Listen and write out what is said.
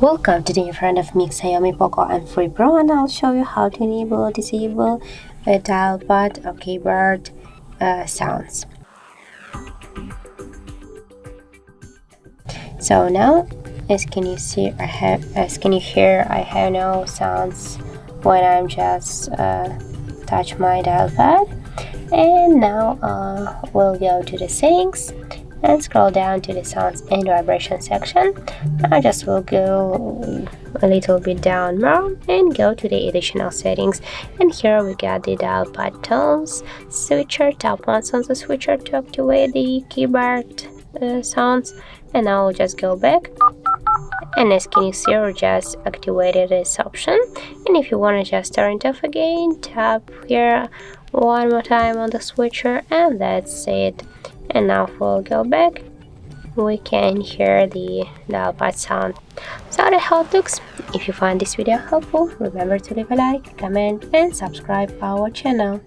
Welcome, today in front of me Xiaomi POCO M3 Pro, and I'll show you how to enable or disable a dial pad or keyboard sounds. So now, as can you hear, I have no sounds when I'm just touch my dial pad. And now we'll go to the settings and scroll down to the sounds and vibration section. I just will go a little bit down more and go to the additional settings, and here we got the dial pad tones switcher, tap once on the switcher to activate the keyboard sounds, and now we'll just go back, and as can you see, we just activated this option. And if you want to just turn it off again, tap here one more time on the switcher, and that's it. And now if we'll go back, we can hear the dial pad sound. So that's how it looks. If you find this video helpful, remember to leave a like, comment and subscribe our channel.